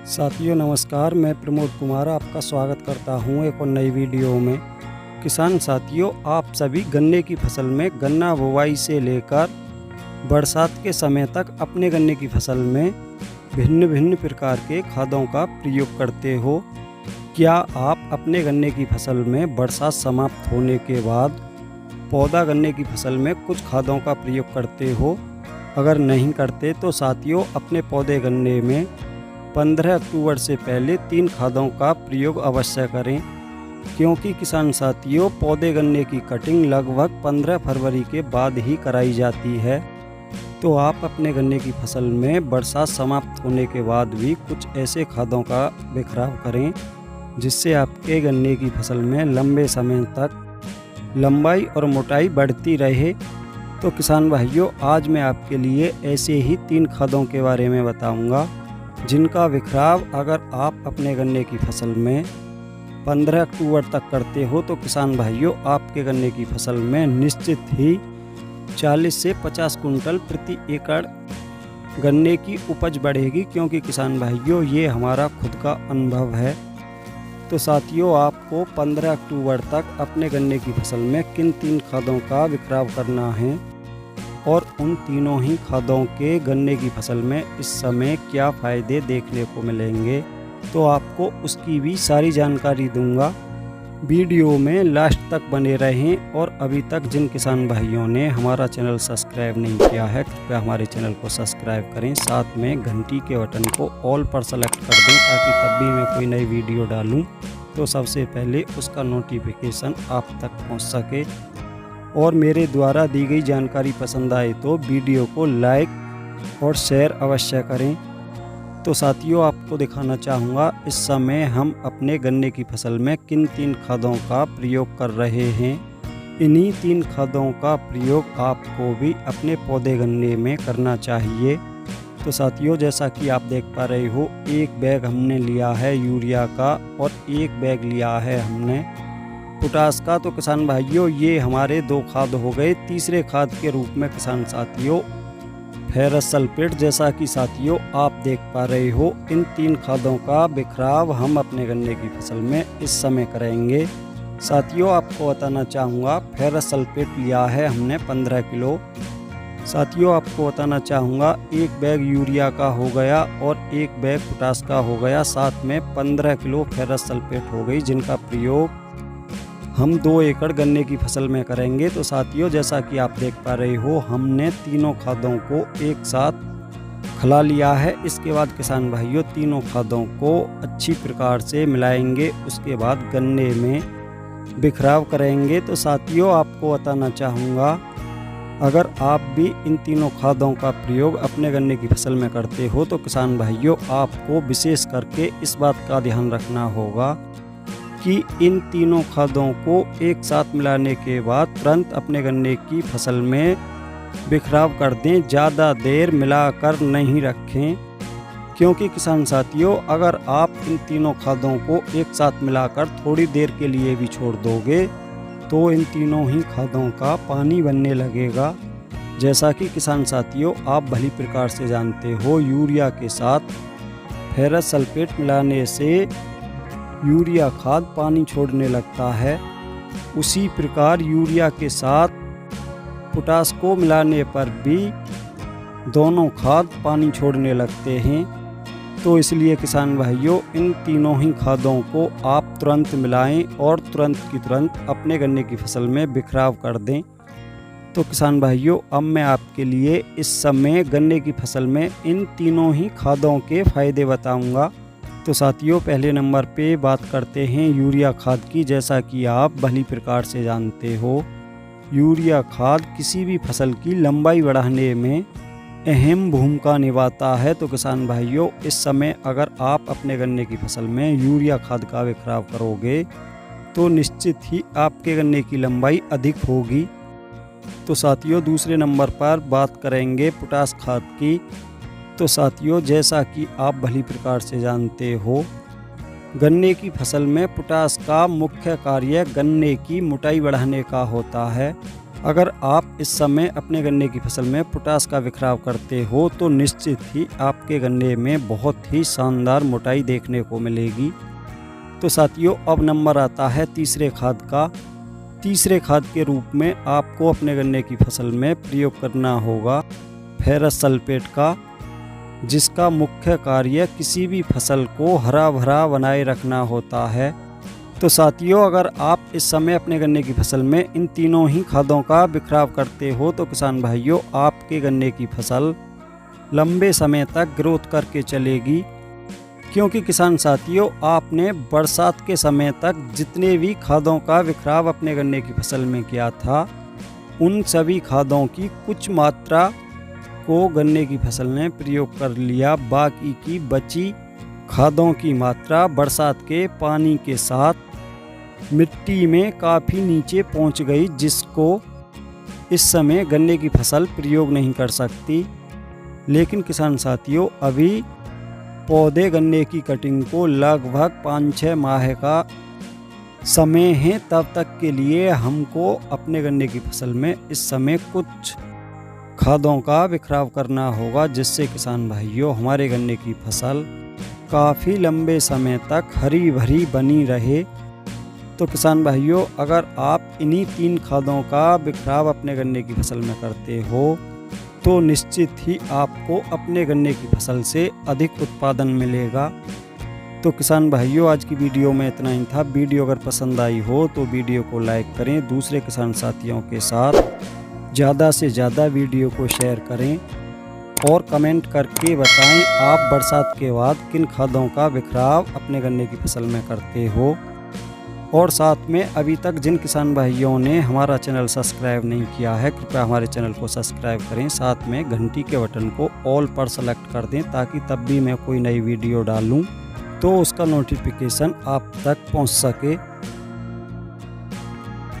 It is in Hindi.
साथियों नमस्कार, मैं प्रमोद कुमार आपका स्वागत करता हूं एक और नई वीडियो में। किसान साथियों, आप सभी गन्ने की फसल में गन्ना बुवाई से लेकर बरसात के समय तक अपने गन्ने की फसल में भिन्न भिन्न प्रकार के खादों का प्रयोग करते हो। क्या आप अपने गन्ने की फसल में बरसात समाप्त होने के बाद पौधा गन्ने की फसल में कुछ खादों का प्रयोग करते हो? अगर नहीं करते तो साथियों, अपने पौधे गन्ने में 15 अक्टूबर से पहले 3 खादों का प्रयोग अवश्य करें, क्योंकि किसान साथियों, पौधे गन्ने की कटिंग लगभग 15 फरवरी के बाद ही कराई जाती है। तो आप अपने गन्ने की फसल में बरसात समाप्त होने के बाद भी कुछ ऐसे खादों का बिखराव करें जिससे आपके गन्ने की फसल में लंबे समय तक लंबाई और मोटाई बढ़ती रहे। तो किसान भाइयों, आज मैं आपके लिए ऐसे ही 3 खादों के बारे में बताऊंगा जिनका बिखराव अगर आप अपने गन्ने की फसल में 15 अक्टूबर तक करते हो तो किसान भाइयों, आपके गन्ने की फसल में निश्चित ही 40 से 50 कुंटल प्रति एकड़ गन्ने की उपज बढ़ेगी, क्योंकि किसान भाइयों, ये हमारा खुद का अनुभव है। तो साथियों, आपको 15 अक्टूबर तक अपने गन्ने की फसल में किन 3 खादों का बिखराव करना है और उन तीनों ही खादों के गन्ने की फसल में इस समय क्या फ़ायदे देखने को मिलेंगे, तो आपको उसकी भी सारी जानकारी दूंगा। वीडियो में लास्ट तक बने रहें और अभी तक जिन किसान भाइयों ने हमारा चैनल सब्सक्राइब नहीं किया है, कृपया हमारे चैनल को सब्सक्राइब करें, साथ में घंटी के बटन को ऑल पर सेलेक्ट कर दें ताकि तब भी मैं कोई नई वीडियो डालूं तो सबसे पहले उसका नोटिफिकेशन आप तक पहुंच सके। और मेरे द्वारा दी गई जानकारी पसंद आए तो वीडियो को लाइक और शेयर अवश्य करें। तो साथियों, आपको दिखाना चाहूँगा इस समय हम अपने गन्ने की फसल में किन 3 खादों का प्रयोग कर रहे हैं। इन्हीं 3 खादों का प्रयोग आपको भी अपने पौधे गन्ने में करना चाहिए। तो साथियों, जैसा कि आप देख पा रहे हो, एक बैग हमने लिया है यूरिया का और एक बैग लिया है हमने पोटास का। तो किसान भाइयों, ये हमारे 2 खाद हो गए। तीसरे खाद के रूप में किसान साथियों फेरस सल्फेट, जैसा कि साथियों आप देख पा रहे हो, इन 3 खादों का बिखराव हम अपने गन्ने की फसल में इस समय करेंगे। साथियों, आपको बताना चाहूँगा फेरस सल्फेट लिया है हमने 15 किलो। साथियों, आपको बताना चाहूँगा एक बैग यूरिया का हो गया और एक बैग पोटास का हो गया, साथ में 15 किलो फेरस सल्फेट हो गई, जिनका प्रयोग हम 2 एकड़ गन्ने की फसल में करेंगे। तो साथियों, जैसा कि आप देख पा रहे हो, हमने तीनों खादों को एक साथ खिला लिया है। इसके बाद किसान भाइयों, तीनों खादों को अच्छी प्रकार से मिलाएंगे, उसके बाद गन्ने में बिखराव करेंगे। तो साथियों, आपको बताना चाहूँगा अगर आप भी इन तीनों खादों का प्रयोग अपने गन्ने की फसल में करते हो तो किसान भाइयों, आपको विशेष करके इस बात का ध्यान रखना होगा कि इन तीनों खादों को एक साथ मिलाने के बाद तुरंत अपने गन्ने की फसल में बिखराव कर दें, ज़्यादा देर मिलाकर नहीं रखें। क्योंकि किसान साथियों, अगर आप इन तीनों खादों को एक साथ मिलाकर थोड़ी देर के लिए भी छोड़ दोगे तो इन तीनों ही खादों का पानी बनने लगेगा। जैसा कि किसान साथियों आप भली प्रकार से जानते हो, यूरिया के साथ फेरस सल्फेट मिलाने से यूरिया खाद पानी छोड़ने लगता है। उसी प्रकार यूरिया के साथ पोटास को मिलाने पर भी दोनों खाद पानी छोड़ने लगते हैं। तो इसलिए किसान भाइयों, इन तीनों ही खादों को आप तुरंत मिलाएं और तुरंत की तुरंत अपने गन्ने की फसल में बिखराव कर दें। तो किसान भाइयों, अब मैं आपके लिए इस समय गन्ने की फसल में इन तीनों ही खादों के फायदे बताऊंगा। तो साथियों, पहले नंबर पे बात करते हैं यूरिया खाद की। जैसा कि आप भली प्रकार से जानते हो, यूरिया खाद किसी भी फसल की लंबाई बढ़ाने में अहम भूमिका निभाता है। तो किसान भाइयों, इस समय अगर आप अपने गन्ने की फसल में यूरिया खाद का बिखराव करोगे तो निश्चित ही आपके गन्ने की लंबाई अधिक होगी। तो साथियों, दूसरे नंबर पर बात करेंगे पोटास खाद की। तो साथियों, जैसा कि आप भली प्रकार से जानते हो, गन्ने की फसल में पोटास का मुख्य कार्य गन्ने की मोटाई बढ़ाने का होता है। अगर आप इस समय अपने गन्ने की फसल में पोटास का बिखराव करते हो तो निश्चित ही आपके गन्ने में बहुत ही शानदार मोटाई देखने को मिलेगी। तो साथियों, अब नंबर आता है तीसरे खाद का। तीसरे खाद के रूप में आपको अपने गन्ने की फसल में प्रयोग करना होगा फेरस सल्फेट का, जिसका मुख्य कार्य किसी भी फसल को हरा भरा बनाए रखना होता है। तो साथियों, अगर आप इस समय अपने गन्ने की फसल में इन तीनों ही खादों का बिखराव करते हो तो किसान भाइयों, आपके गन्ने की फसल लंबे समय तक ग्रोथ करके चलेगी। क्योंकि किसान साथियों, आपने बरसात के समय तक जितने भी खादों का बिखराव अपने गन्ने की फसल में किया था, उन सभी खादों की कुछ मात्रा को गन्ने की फसल ने प्रयोग कर लिया। बाकी की बची खादों की मात्रा बरसात के पानी के साथ मिट्टी में काफ़ी नीचे पहुंच गई, जिसको इस समय गन्ने की फसल प्रयोग नहीं कर सकती। लेकिन किसान साथियों, अभी पौधे गन्ने की कटिंग को लगभग 5-6 माह का समय है। तब तक के लिए हमको अपने गन्ने की फसल में इस समय कुछ खादों का बिखराव करना होगा, जिससे किसान भाइयों हमारे गन्ने की फसल काफ़ी लंबे समय तक हरी भरी बनी रहे। तो किसान भाइयों, अगर आप इन्हीं 3 खादों का बिखराव अपने गन्ने की फसल में करते हो तो निश्चित ही आपको अपने गन्ने की फसल से अधिक उत्पादन मिलेगा। तो किसान भाइयों, आज की वीडियो में इतना ही था। वीडियो अगर पसंद आई हो तो वीडियो को लाइक करें, दूसरे किसान साथियों के साथ ज़्यादा से ज़्यादा वीडियो को शेयर करें और कमेंट करके बताएं आप बरसात के बाद किन खादों का बिखराव अपने गन्ने की फसल में करते हो। और साथ में अभी तक जिन किसान भाइयों ने हमारा चैनल सब्सक्राइब नहीं किया है, कृपया हमारे चैनल को सब्सक्राइब करें, साथ में घंटी के बटन को ऑल पर सेलेक्ट कर दें, ताकि तब भी मैं कोई नई वीडियो डालूं तो उसका नोटिफिकेशन आप तक पहुंच सके।